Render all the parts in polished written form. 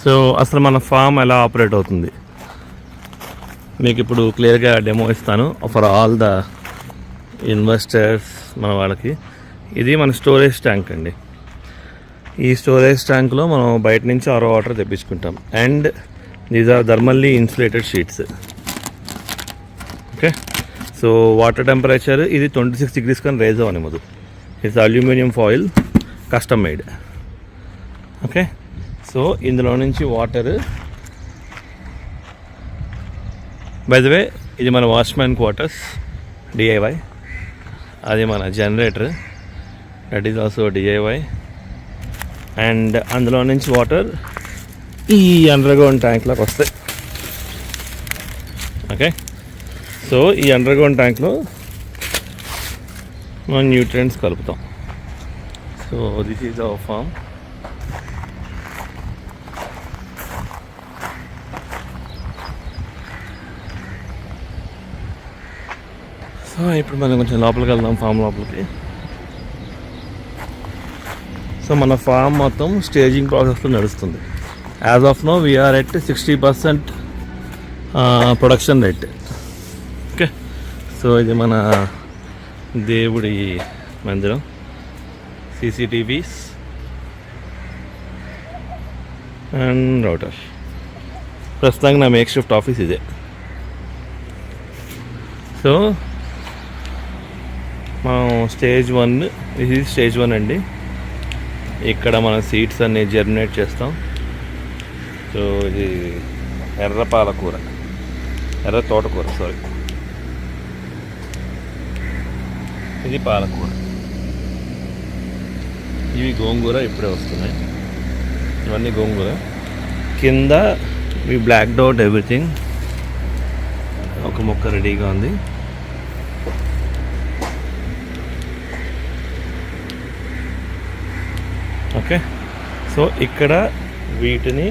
So అసలు మన form ఎలా ఆపరేట్ అవుతుంది మీకు ఇప్పుడు క్లియర్గా డెమో ఇస్తాను ఫర్ ఆల్ ద ఇన్వెస్టర్స్ మన వాళ్ళకి. ఇది మన స్టోరేజ్ ట్యాంక్ అండి. ఈ స్టోరేజ్ ట్యాంక్లో మనం బయట నుంచి ఆరో వాటర్ తెప్పించుకుంటాం. And these are thermally insulated sheets. Okay, so water temperature ఇది 26 degrees కానీ రేజ్ అవ్వనివ్వదు. It's aluminium foil custom made. Okay, so ఇందులో నుంచి వాటర్ బై ద వే ఇది మన వాచ్మ్యాన్ క్వార్టర్స్ డిఐవై. అది మన generator, that is also DIY. And అందులో నుంచి వాటర్ ఈ అండర్గ్రౌండ్ ట్యాంక్లోకి వస్తాయి. ఓకే, సో ఈ అండర్గ్రౌండ్ ట్యాంక్లో మనం న్యూట్రియంట్స్ కలుపుతాం. So this is our farm. So ఇప్పుడు మనం కొంచెం లోపలికి వెళ్దాం, ఫామ్ లోపలికి. సో మన ఫామ్ మొత్తం స్టేజింగ్ ప్రాసెస్లో నడుస్తుంది. As of now we're at 60% production rate. Okay, so ఇది మన దేవుడి మందిరం, CCTVs అండ్ రౌటర్. ప్రస్తుతానికి నా మేక్ షిఫ్ట్ ఆఫీస్ ఇదే. సో మనం స్టేజ్ 1, ఇది స్టేజ్ 1 అండి. ఇక్కడ మన సీడ్స్ అన్ని జర్మినేట్ చేస్తాం. సో ఇది ఎర్ర పాలకూర, ఎర్ర తోటకూర, సారీ, ఇది పాలకూర. ఇవి గోంగూర ఇప్పుడే వస్తున్నాయి. ఇవన్నీ గోంగూర. కింద వి బ్లాక్ డౌట్ ఎవ్రీథింగ్. ఒక మొక్క రెడీగా ఉంది. ఓకే, సో ఇక్కడ వీటిని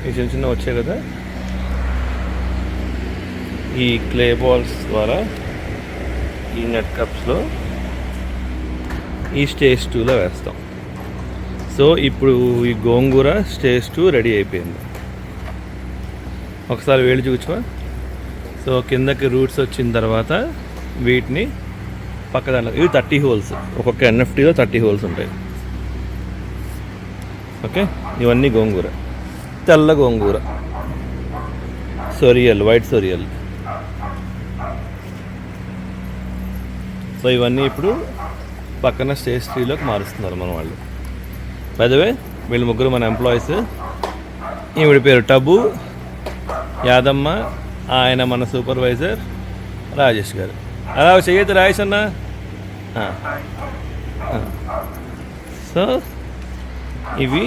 ఈ చిన్న చిన్న వచ్చాయి కదా, ఈ క్లే బాల్స్ ద్వారా ఈ నెట్ కప్స్లో ఈ స్టేజ్ 2లో వేస్తాం. సో ఇప్పుడు ఈ గోంగూర స్టేజ్ 2 రెడీ అయిపోయింది. ఒకసారి వేడి చూచుకో. సో కిందకి రూట్స్ వచ్చిన తర్వాత వీటిని పక్క దాంట్లో, ఇవి 30 హోల్స్, ఒక్కొక్క NFTలో 30 హోల్స్ ఉంటాయి. ఓకే, ఇవన్నీ గోంగూర, తెల్ల గోంగూర, సొరియల్, వైట్ సొరియల్. సో ఇవన్నీ ఇప్పుడు పక్కన స్టేజ్ 3లోకి మారుస్తున్నారు మన వాళ్ళు. బై ద వే వీళ్ళు ముగ్గురు మన ఎంప్లాయీస్. ఈవిడ పేరు టబు యాదమ్మ, ఆయన మన సూపర్వైజర్ రాజేష్ గారు. అలా చెయ్యొద్దు రాజేష్ అన్న. సో ఇవి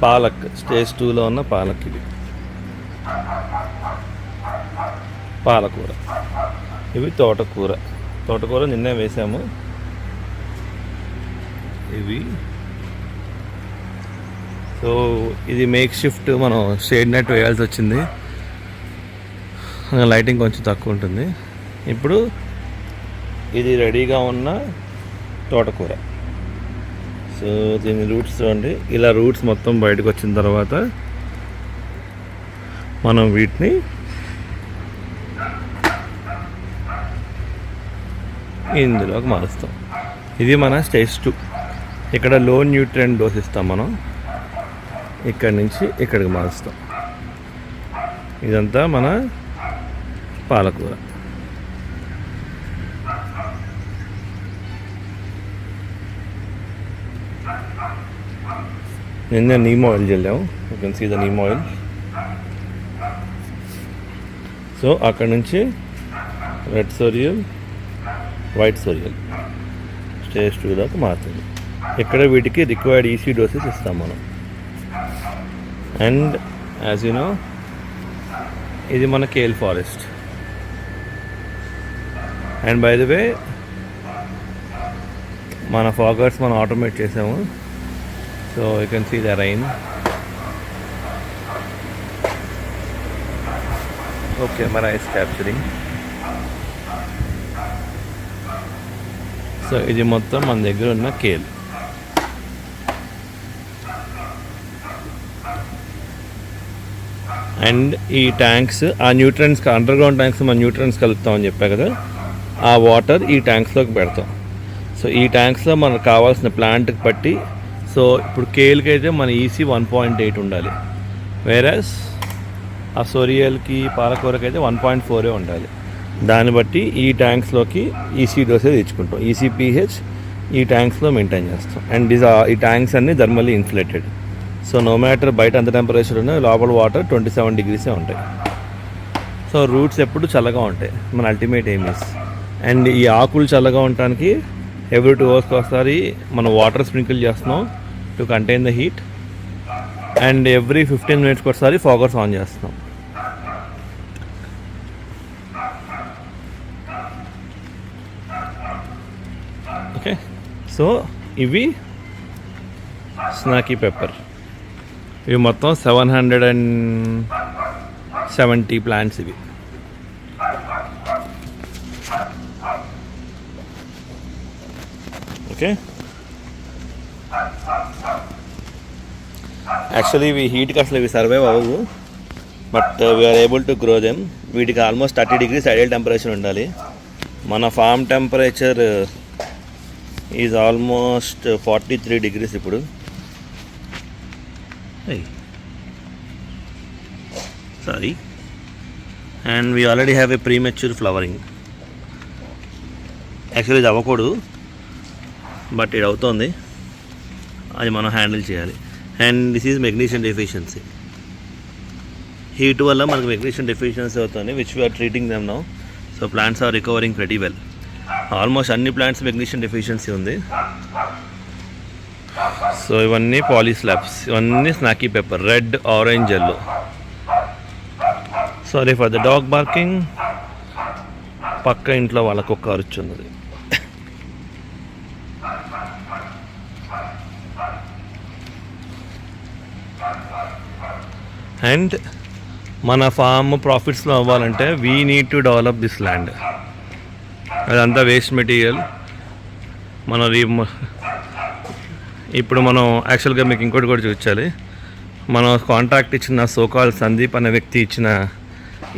పాలక్, స్టేజ్ 2లో ఉన్న పాలక్. ఇది పాలకూర. ఇవి తోటకూర, తోటకూర నిన్నే వేసాము. ఇవి సో ఇది మేక్ షిఫ్ట్, మనం షేడ్ నెట్ వేయాల్సి వచ్చింది. లైటింగ్ కొంచెం తక్కువ ఉంటుంది. ఇప్పుడు ఇది రెడీగా ఉన్న తోటకూర. సో దీని రూట్స్ చూడండి, ఇలా రూట్స్ మొత్తం బయటకు వచ్చిన తర్వాత మనం వీటిని ఇందులోకి మారుస్తాం. ఇది మన స్టేజ్ 2. ఇక్కడ లో న్యూట్రియంట్ డోస్ ఇస్తాం మనం. ఇక్కడి నుంచి ఇక్కడికి మారుస్తాం. ఇదంతా మన పాలకూర. నిన్న నీమ్ ఆయిల్ చల్లాము. You can see the neem oil. So అక్కడ నుంచి red sorrel, white sorrel stage 2లోకి మారుతుంది. ఇక్కడ వీటికి రిక్వైర్డ్ EC డోసెస్ ఇస్తాం మనం. అండ్ యాజ్ యూ నో ఇది మన kale forest. And by the way మన ఫాగర్స్ మనం ఆటోమేట్ చేసాము. So you can see the rain. Okay, camera is capturing. సో ఇది మొత్తం మన దగ్గర ఉన్న కేల్. అండ్ ఈ ట్యాంక్స్ ఆ న్యూట్రియన్స్ అండర్ గ్రౌండ్ ట్యాంక్స్ మన న్యూట్రియన్స్ కలుపుతామని చెప్పా కదా, ఆ వాటర్ ఈ ట్యాంక్స్లోకి పెడతాం. సో ఈ ట్యాంక్స్లో మనకు కావాల్సిన ప్లాంట్కి బట్టి, సో ఇప్పుడు కేల్కి అయితే మన ఈసీ 1.8 ఉండాలి, వేరస్ ఆ సోరియల్కి పాలకూరకి అయితే 1.4 ఉండాలి. దాన్ని బట్టి ఈ ట్యాంక్స్లోకి ఈసీ డోసేజ్ ఇచ్చుకుంటాం. ఈసీ పీహెచ్ ఈ ట్యాంక్స్లో మెయింటైన్ చేస్తాం. అండ్ ఈ ట్యాంక్స్ అన్నీ thermally insulated. So no matter బయట అంత టెంపరేచర్ ఉన్నా లోపల వాటర్ 27 degrees ఉంటాయి. సో రూట్స్ ఎప్పుడు చల్లగా ఉంటాయి, మన అల్టిమేట్ ఎయిమ్. అండ్ ఈ ఆకులు చల్లగా ఉండటానికి ఎవ్రీ 2 hours ఒకసారి మనం వాటర్ స్ప్రింకిల్ చేస్తున్నాం to contain the heat. And every 15 minutes ఒకసారి ఫాగర్స్ ఆన్ చేస్తున్నాం. ఓకే, సో ఇవి స్నాకీ పెప్పర్. ఇవి మొత్తం 770 ప్లాంట్స్ ఇవి. ఓకే, యాక్చువల్లీ ఇవి హీట్కి అసలు ఇవి సర్వైవ్ అవ్వవు, but we're able to grow them. వీటికి ఆల్మోస్ట్ 30 degrees ఐడియల్ టెంపరేచర్ ఉండాలి. మన farm temperature is almost 43 degrees ఇప్పుడు. Sorry. And we already have a premature flowering. Actually ఇది అవ్వకూడదు, బట్ ఇది అవుతుంది, అది మనం హ్యాండిల్ చేయాలి. And this is magnesium deficiency. Heat వల్ల మనకు మెగ్నీషియం డెఫిషియన్సీ అవుతుంది, which we're treating them now. So plants are recovering pretty well. Almost అన్ని ప్లాంట్స్ మెగ్నీషియం డెఫిషియన్సీ ఉంది. సో ఇవన్నీ పాలీస్లాబ్స్, ఇవన్నీ స్నాకీ pepper, red, orange, yellow. Sorry for the dog barking. పక్క ఇంట్లో వాళ్ళ కుక్క అరుచున్నది. అండ్ మన ఫామ్ ప్రాఫిట్స్లో అవ్వాలంటే we need to develop this land. అదంతా వేస్ట్ మెటీరియల్. ఇప్పుడు మనం యాక్చువల్గా మీకు ఇంకోటి కూడా చూపించాలి. మనం కాంట్రాక్ట్ ఇచ్చిన సోకాల్ సందీప్ అనే వ్యక్తి ఇచ్చిన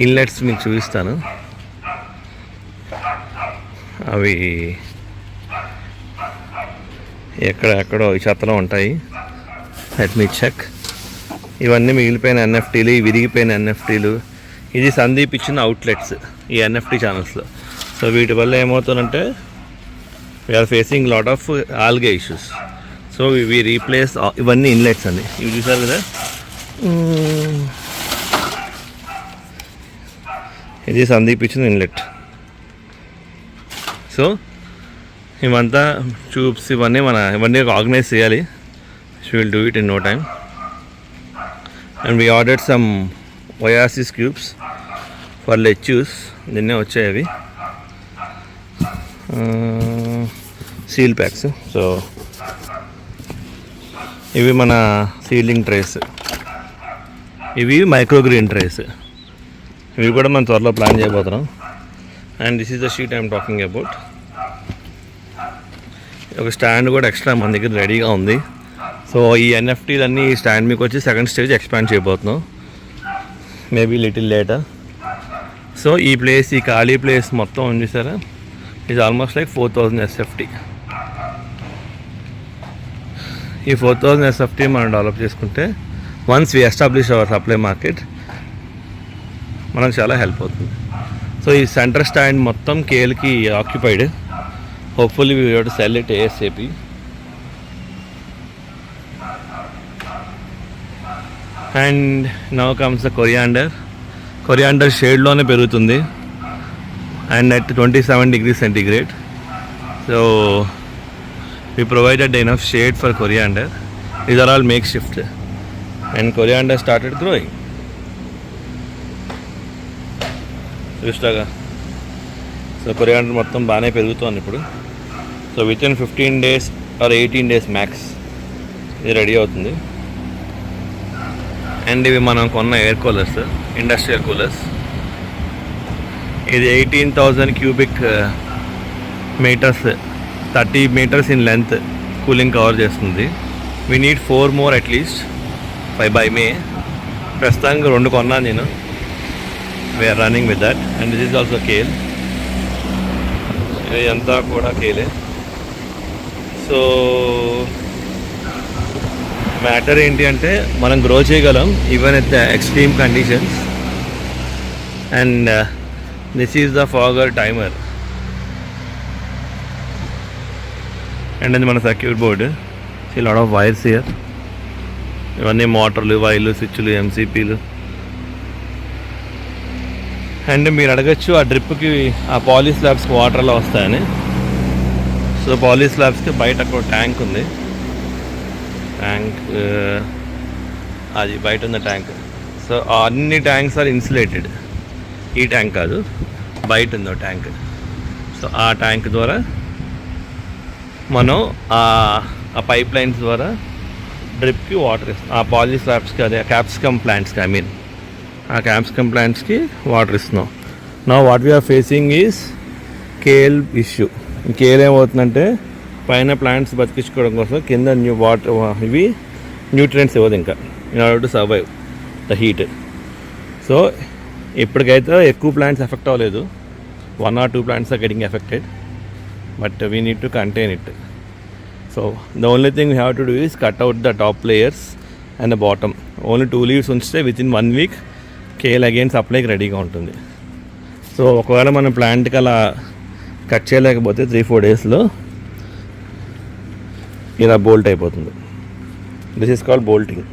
ఇన్లెట్స్ మీకు చూపిస్తాను. అవి ఎక్కడో ఈ చెత్తలో ఉంటాయి. Let me check. ఇవన్నీ మిగిలిపోయిన ఎన్ఎఫ్టీలు, విరిగిపోయిన ఎన్ఎఫ్టీలు. ఇది సందీప్ ఇచ్చిన అవుట్లెట్స్ ఈ ఎన్ఎఫ్టీ ఛానల్స్లో. సో వీటి వల్ల ఏమవుతుందంటే we're facing lot of algae issues. So we replace ఇవన్నీ ఇన్లెట్స్ అండి. ఇవి చూసారు కదా, ఇది సందీప్ ఇచ్చిన ఇన్లెట్. సో ఇవంతా ట్యూబ్స్ ఇవన్నీ ఆర్గనైజ్ చేయాలి. She will do it in no time. And we ordered some oasis cubes for lettuce. నిన్నే వచ్చాయి అవి, సీల్ ప్యాక్స్. సో ఇవి మన సీలింగ్ ట్రేస్, ఇవి మైక్రోగ్రీన్ ట్రేస్. ఇవి కూడా మనం త్వరలో ప్లాన్ చేయబోతున్నాం. And this is the sheet I'm talking about. ఒక స్టాండ్ కూడా ఎక్స్ట్రా మన దగ్గర రెడీగా ఉంది. సో ఈ ఎన్ఎఫ్టీలన్నీ ఈ స్టాండ్ మీకు వచ్చి సెకండ్ స్టేజ్ ఎక్స్పాండ్ చేయబోతున్నాం, మేబీ లిటిల్ లేటర్. సో ఈ ప్లేస్, ఈ ఖాళీ ప్లేస్ మొత్తం ఉంది sir, is almost like 4000 SFT. ఈ 4000 SFT మనం డెవలప్ చేసుకుంటే once we establish our supply market మనకు చాలా హెల్ప్ అవుతుంది. సో ఈ సెంటర్ స్టాండ్ మొత్తం కేల్కి occupied. Hopefully we have to sell it ASAP. And now comes the coriander. Coriander షేడ్లోనే పెరుగుతుంది and at 27 degrees centigrade. So we provided enough shade for coriander. These are all makeshift, and coriander started growing. చూస్తాగా. So coriander మొత్తం బాగానే పెరుగుతుంది ఇప్పుడు. So within 15 days or 18 days max ఇది ready అవుతుంది. And ఇవి మనం కొన్న ఎయిర్ కూలర్స్, ఇండస్ట్రియల్ కూలర్స్. ఇది 18,000 cubic meters, 30 meters in length cooling cover చేస్తుంది. We need 4 more at least. By May. ప్రస్తుతానికి 2 కొన్నాను నేను. We are running with that. And this is also kale. ఇదంతా కూడా కేలే. సో మ్యాటర్ ఏంటి అంటే మనం గ్రో చేయగలం even at the extreme conditions. And this is the fogger timer. And అది మన circuit board. See lot of wires here. ఇవన్నీ మోటార్లు, వైర్లు, స్విచ్లు, ఎంసీపీలు. అండ్ మీరు అడగచ్చు ఆ డ్రిప్కి ఆ పాలీ స్లాబ్స్కి వాటర్ ఎలా వస్తాయని. సో పాలీ స్లాబ్స్కి బయట అక్కడ ట్యాంక్ ఉంది. ట్యాంక్ అది బయట ఉన్న ట్యాంక్. సో అన్ని ట్యాంక్స్ ఆర్ ఇన్సులేటెడ్. ఈ ట్యాంక్ కాదు, బయట ఉందో ట్యాంక్. సో ఆ ట్యాంక్ ద్వారా మనం ఆ పైప్ లైన్స్ ద్వారా డ్రిప్కి వాటర్ ఇస్తాం. ఆ పాలీ స్లాబ్స్కి, అదే క్యాప్సికమ్ ప్లాంట్స్కి, ఐ మీన్ ఆ క్యాప్సికమ్ ప్లాంట్స్కి వాటర్ ఇస్తున్నాం. నా what we're facing is kale issue. Kale ఏమవుతుందంటే పైన ప్లాంట్స్ బతికించుకోవడం కోసం కింద వాటర్ ఇవి న్యూట్రియంట్స్ ఇవ్వదు ఇంకా in order to survive the heat. So ఇప్పటికైతే ఎక్కువ ప్లాంట్స్ ఎఫెక్ట్ అవ్వలేదు. 1 or 2 plants are getting affected, but we need to contain it. So the only thing we have to do is cut out the top layers and the bottom. Only 2 leaves ఉంచితే within 1 week Khel again సప్లైకి రెడీగా ఉంటుంది. So ఒకవేళ మనం ప్లాంట్కి అలా cut చేయలేకపోతే 3-4 డేస్లో ఇలా బోల్ట్ అయిపోతుంది. This is called bolting.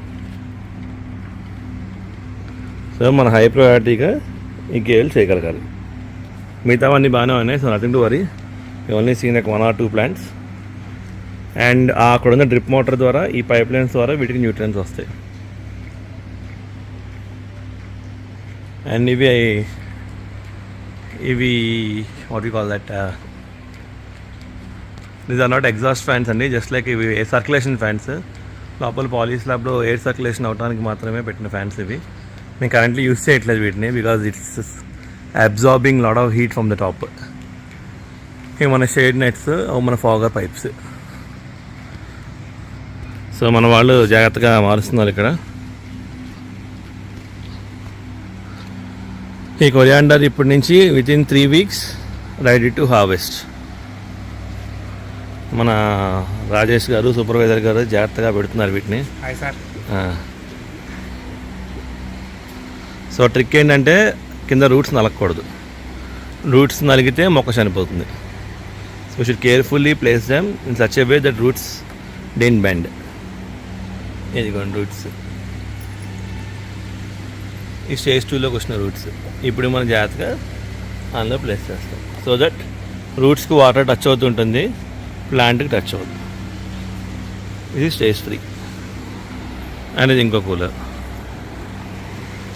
So మన హై ప్రయారిటీగా ఈ కేల్ చేయగలగాలి. మిగతావన్నీ బాగానే ఉన్నాయి. So nothing to worry. Only seen like 1 or 2 plants. And అక్కడ ఉన్న డ్రిప్ మోటార్ ద్వారా ఈ పైప్ లైన్స్ ద్వారా వీటికి న్యూట్రియన్స్ వస్తాయి. అండ్ ఇవి what you call that, these are not exhaust fans అండి. జస్ట్ లైక్ ఇవి సర్క్యులేషన్ ఫ్యాన్స్. లోపల పాలీ స్లాబ్లో ఎయిర్ సర్క్యులేషన్ అవడానికి మాత్రమే పెట్టిన ఫ్యాన్స్ ఇవి. మేము కరెంట్లీ యూస్ చేయట్లేదు వీటిని because it's absorbing lot of heat from the top. ఇవి మన షేడ్ నెట్స్, మన ఫాగర్ పైప్స్. సో మన వాళ్ళు జాగ్రత్తగా మారుస్తున్నారు ఇక్కడ. ఈ కొరియాండర్ ఇప్పటి నుంచి within 3 weeks ready to harvest. మన రాజేష్ గారు, సూపర్వైజర్ గారు జాగ్రత్తగా పెడుతున్నారు వీటిని. సో ట్రిక్ ఏంటంటే కింద రూట్స్ నలగకూడదు. రూట్స్ నలిగితే మొక్క చనిపోతుంది. So should carefully place them in such a way that roots don't bend. ఇదిగోండి రూట్స్. ఈ స్టేజ్ 2లోకి వచ్చిన రూట్స్ ఇప్పుడు మనం జాగ్రత్తగా అందులో ప్లేస్ చేస్తాం. సో దట్ రూట్స్కి వాటర్ టచ్ అవుతుంటుంది, ప్లాంట్కి టచ్ అవుతుంది. ఇది స్టేజ్ 3 అనేది ఇంకో కూలర్.